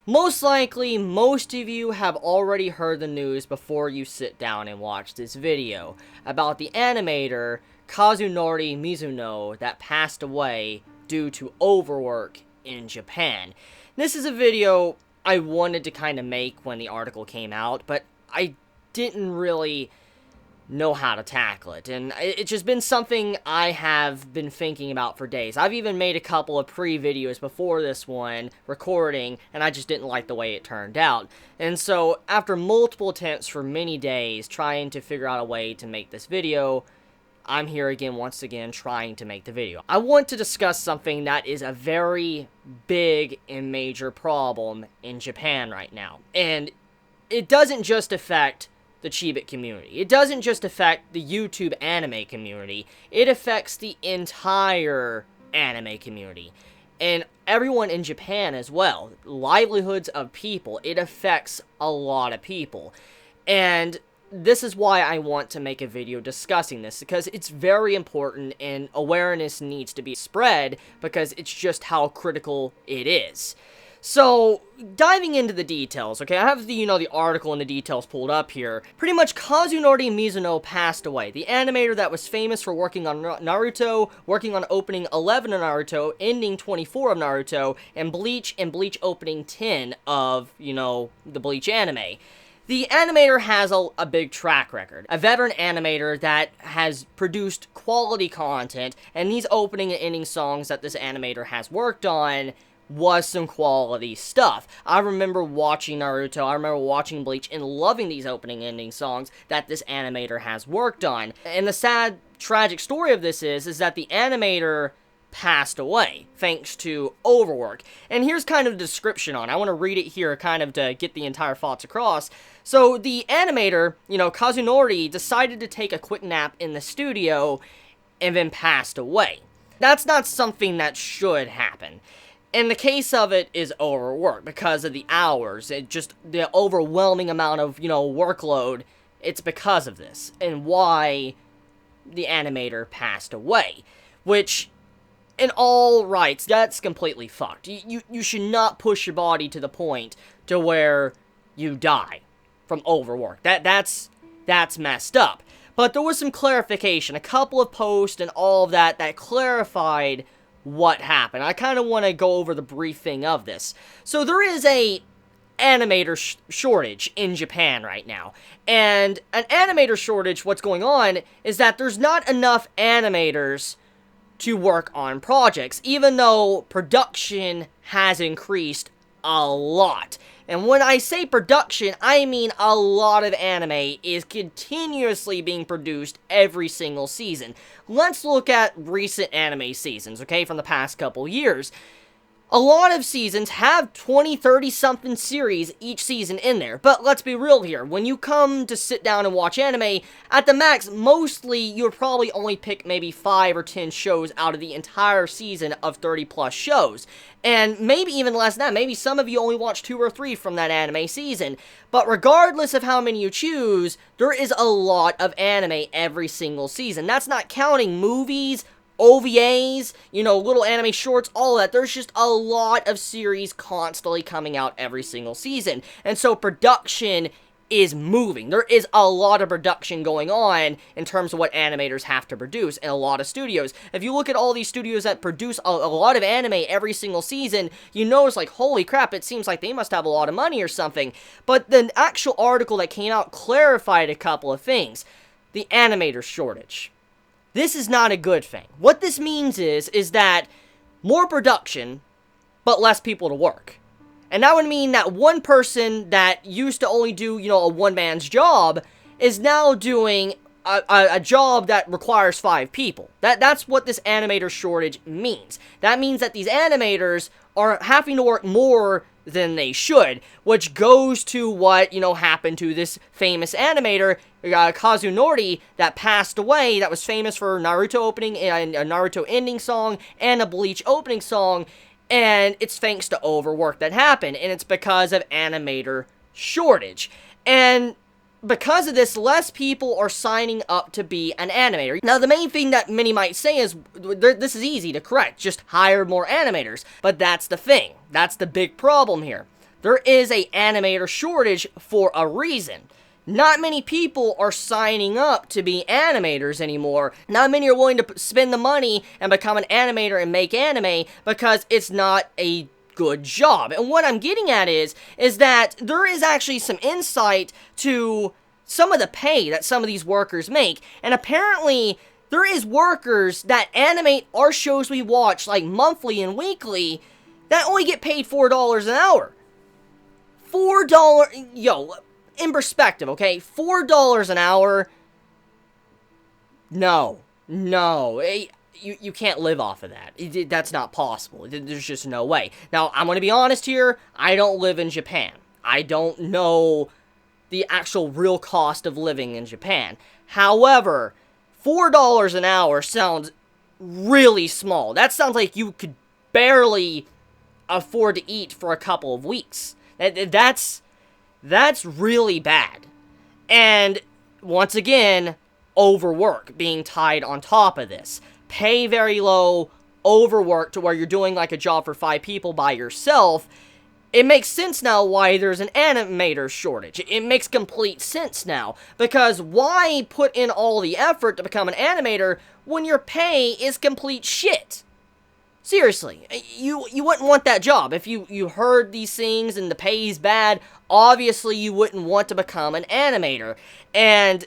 Most likely, most of you have already heard the news before you sit down and watch this video about the animator Kazunori Mizuno that passed away due to overwork in Japan. This is a video I wanted to kind of make when the article came out, but I didn't really know how to tackle it, and it's just been something I have been thinking about for days. I've even made a couple of pre-videos before this one recording, and I just didn't like the way it turned out. And so, after multiple attempts for many days trying to figure out a way to make this video, I'm here again, once again, trying to make the video. I want to discuss something that is a very big and major problem in Japan right now. And it doesn't just affect the Chibi community. It doesn't just affect the YouTube anime community. It affects the entire anime community. And everyone in Japan as well. Livelihoods of people. It affects a lot of people. And this is why I want to make a video discussing this, because it's very important and awareness needs to be spread because it's just how critical it is. So, diving into the details, okay, I have the article and the details pulled up here. Pretty much, Kazunori Mizuno passed away. The animator that was famous for working on Naruto, working on opening 11 of Naruto, ending 24 of Naruto, and Bleach opening 10 of, the Bleach anime. The animator has a big track record. A veteran animator that has produced quality content, and these opening and ending songs that this animator has worked on was some quality stuff. I remember watching Naruto, I remember watching Bleach, and loving these opening and ending songs that this animator has worked on. And the sad, tragic story of this is that the animator passed away, thanks to overwork. And here's kind of the description on it. I want to read it here, kind of to get the entire thoughts across. So, the animator, Kazunori, decided to take a quick nap in the studio, and then passed away. That's not something that should happen. And the case of it is overwork because of the hours, the overwhelming amount of, workload. It's because of this and why the animator passed away, which, in all rights, that's completely fucked. You should not push your body to the point to where you die from overwork. That's messed up. But there was some clarification, a couple of posts and all of that clarified what happened. I kind of want to go over the briefing of this. So there is a animator shortage in Japan right now. And an animator shortage, what's going on is that there's not enough animators to work on projects, even though production has increased a lot. And when I say production, I mean a lot of anime is continuously being produced every single season. Let's look at recent anime seasons, okay, from the past couple years. A lot of seasons have 20, 30-something series each season in there. But let's be real here. When you come to sit down and watch anime, at the max, mostly you'll probably only pick maybe 5 or 10 shows out of the entire season of 30-plus shows. And maybe even less than that. Maybe some of you only watch 2 or 3 from that anime season. But regardless of how many you choose, there is a lot of anime every single season. That's not counting movies, OVAs, little anime shorts, all that. There's just a lot of series constantly coming out every single season. And so production is moving. There is a lot of production going on in terms of what animators have to produce in a lot of studios. If you look at all these studios that produce a lot of anime every single season, you notice, like, holy crap, it seems like they must have a lot of money or something. But the actual article that came out clarified a couple of things. The animator shortage. This is not a good thing. What this means is that more production, but less people to work. And that would mean that one person that used to only do, a one-man's job is now doing a job that requires 5 people. That's what this animator shortage means. That means that these animators are having to work more than they should, which goes to what, happened to this famous animator, Kazunori, that passed away, that was famous for Naruto opening, and a Naruto ending song, and a Bleach opening song, and it's thanks to overwork that happened, and it's because of animator shortage. And because of this, less people are signing up to be an animator. Now, the main thing that many might say is, this is easy to correct, just hire more animators. But that's the thing. That's the big problem here. There is an animator shortage for a reason. Not many people are signing up to be animators anymore. Not many are willing to spend the money and become an animator and make anime because it's not a good job. And what I'm getting at is that there is actually some insight to some of the pay that some of these workers make. And apparently, there is workers that animate our shows we watch, like monthly and weekly, that only get paid $4 an hour. $4, yo, in perspective, okay? $4 an hour, no, you can't live off of that. That's not possible. There's just no way. Now, I'm going to be honest here, I don't live in Japan. I don't know the actual real cost of living in Japan. However, $4 an hour sounds really small. That sounds like you could barely afford to eat for a couple of weeks. That's really bad. And, once again, overwork being tied on top of this. Pay very low, overwork to where you're doing like a job for 5 people by yourself. It makes sense now why there's an animator shortage. It makes complete sense now. Because why put in all the effort to become an animator when your pay is complete shit? Seriously, you wouldn't want that job. If you heard these things and the pay is bad, obviously you wouldn't want to become an animator. And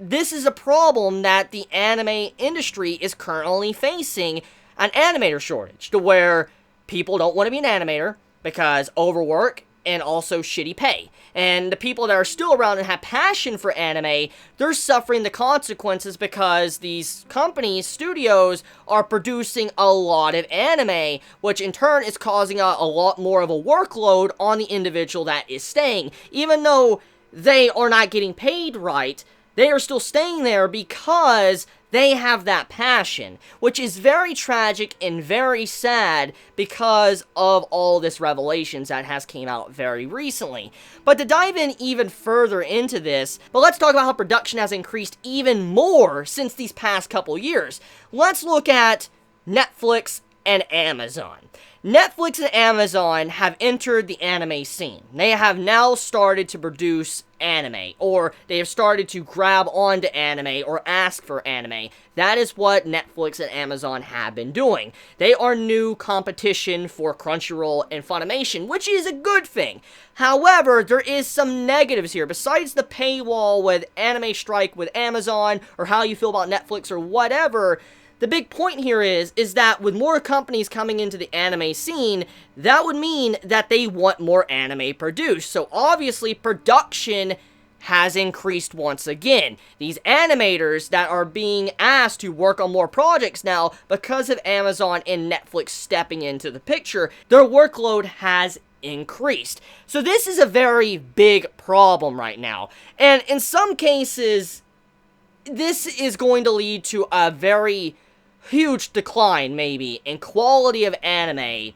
this is a problem that the anime industry is currently facing, an animator shortage, to where people don't want to be an animator because overwork and also shitty pay. And the people that are still around and have passion for anime, they're suffering the consequences because these companies, studios, are producing a lot of anime, which in turn is causing a lot more of a workload on the individual that is staying. Even though they are not getting paid right, they are still staying there because they have that passion, which is very tragic and very sad because of all this revelations that has came out very recently. But to dive in even further into this, but let's talk about how production has increased even more since these past couple years. Let's look at Netflix and Amazon. Netflix and Amazon have entered the anime scene. They have now started to produce anime, or they have started to grab onto anime or ask for anime. That is what Netflix and Amazon have been doing. They are new competition for Crunchyroll and Funimation, which is a good thing. However, there is some negatives here. Besides the paywall with anime strike with Amazon, or how you feel about Netflix or whatever, the big point here is that with more companies coming into the anime scene, that would mean that they want more anime produced. So obviously, production has increased once again. These animators that are being asked to work on more projects now, because of Amazon and Netflix stepping into the picture, their workload has increased. So this is a very big problem right now. And in some cases, this is going to lead to a very huge decline, maybe, in quality of anime,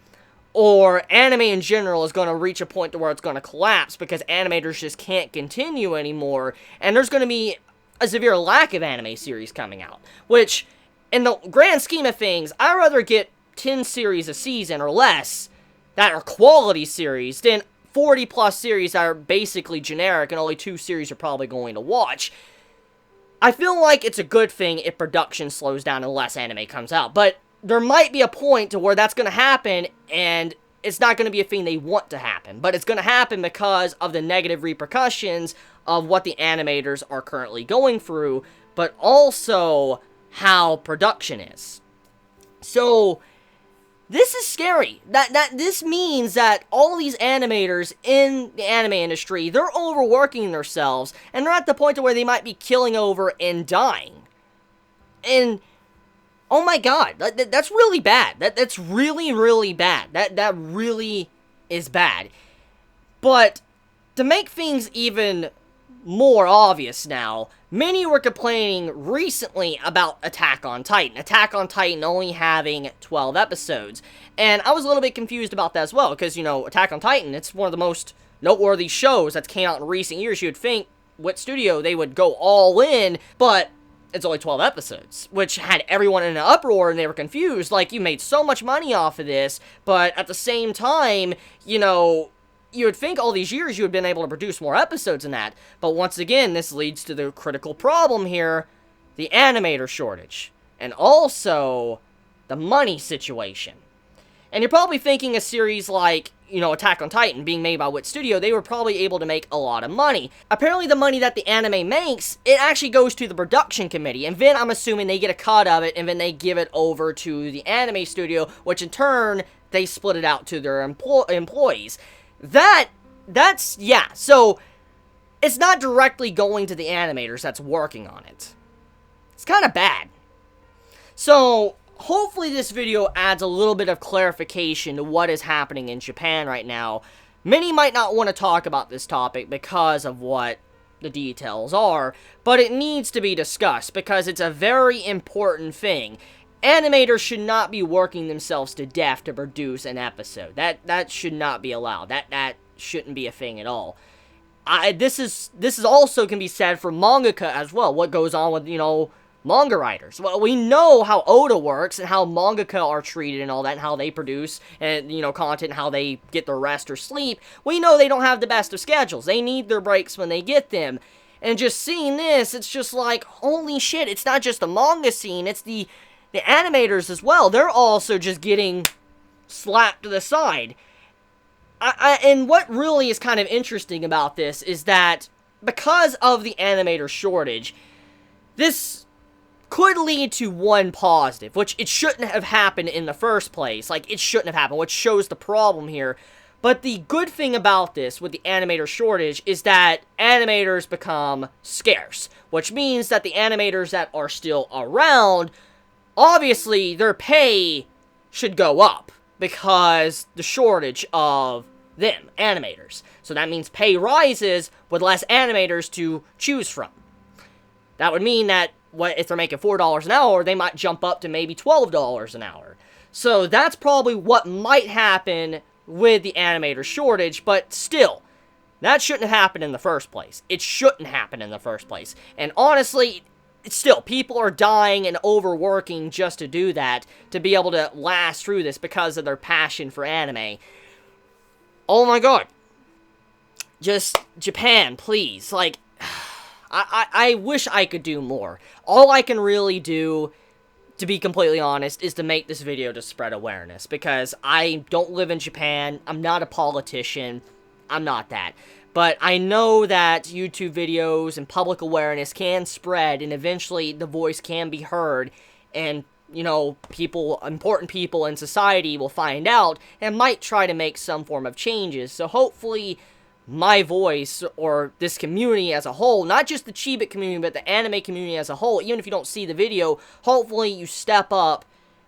or anime in general is going to reach a point to where it's going to collapse because animators just can't continue anymore, and there's going to be a severe lack of anime series coming out, which, in the grand scheme of things, I'd rather get 10 series a season or less that are quality series than 40 plus series that are basically generic and only 2 series you're probably going to watch. I feel like it's a good thing if production slows down and less anime comes out, but there might be a point to where that's going to happen, and it's not going to be a thing they want to happen, but it's going to happen because of the negative repercussions of what the animators are currently going through, but also how production is. So this is scary. This means that all these animators in the anime industry, they're overworking themselves, and they're at the point to where they might be killing over and dying. And oh my god, that's really bad. That's really, really bad. That really is bad. But to make things even more obvious now, many were complaining recently about Attack on Titan. Attack on Titan only having 12 episodes. And I was a little bit confused about that as well, because, you know, Attack on Titan, it's one of the most noteworthy shows that came out in recent years. You'd think Wit Studio, they would go all in, but it's only 12 episodes, which had everyone in an uproar, and they were confused. Like, you made so much money off of this, but at the same time, you know, you would think all these years you would have been able to produce more episodes than that. But once again, this leads to the critical problem here, the animator shortage, and also the money situation. And you're probably thinking a series like, you know, Attack on Titan, being made by Wit Studio, they were probably able to make a lot of money. Apparently the money that the anime makes, it actually goes to the production committee, and then I'm assuming they get a cut of it, and then they give it over to the anime studio, which in turn, they split it out to their employees. That's, yeah, so it's not directly going to the animators that's working on it. It's kind of bad. So, hopefully this video adds a little bit of clarification to what is happening in Japan right now. Many might not want to talk about this topic because of what the details are, but it needs to be discussed because it's a very important thing. Animators should not be working themselves to death to produce an episode. That should not be allowed. That shouldn't be a thing at all. This is also can be said for mangaka as well. What goes on with, you know, manga writers. Well, we know how Oda works and how mangaka are treated and all that, and how they produce and, you know, content, and how they get their rest or sleep. We know they don't have the best of schedules. They need their breaks when they get them. And just seeing this, it's just like, holy shit, it's not just the manga scene, it's the animators as well. They're also just getting slapped to the side. And what really is kind of interesting about this is that because of the animator shortage, this could lead to one positive, which it shouldn't have happened in the first place. Like, it shouldn't have happened, which shows the problem here. But the good thing about this, with the animator shortage, is that animators become scarce, which means that the animators that are still around, obviously, their pay should go up, because the shortage of them, animators. So that means pay rises with less animators to choose from. That would mean that if they're making $4 an hour, they might jump up to maybe $12 an hour. So that's probably what might happen with the animator shortage, but still, that shouldn't have happened in the first place. It shouldn't happen in the first place. And honestly, still, people are dying and overworking just to do that, to be able to last through this because of their passion for anime. Oh my god. Just, Japan, please, like, I wish I could do more. All I can really do, to be completely honest, is to make this video to spread awareness, because I don't live in Japan, I'm not a politician, I'm not that. But I know that YouTube videos and public awareness can spread, and eventually the voice can be heard, and, you know, important people in society will find out, and might try to make some form of changes. So hopefully my voice, or this community as a whole, not just the Chibi community, but the anime community as a whole, even if you don't see the video, hopefully you step up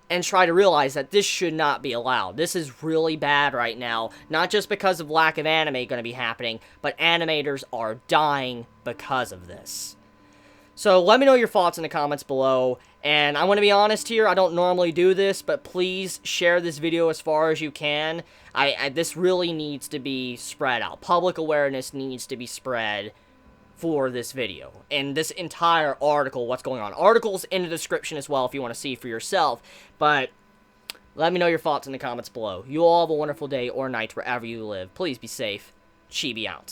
and try to realize that this should not be allowed. This is really bad right now, not just because of lack of anime going to be happening, but animators are dying because of this. So let me know your thoughts in the comments below, and I want to be honest here, I don't normally do this, but please share this video as far as you can. This really needs to be spread out. Public awareness needs to be spread for this video, and this entire article, what's going on. Articles in the description as well if you want to see for yourself, but let me know your thoughts in the comments below. You all have a wonderful day or night wherever you live. Please be safe. Chibi out.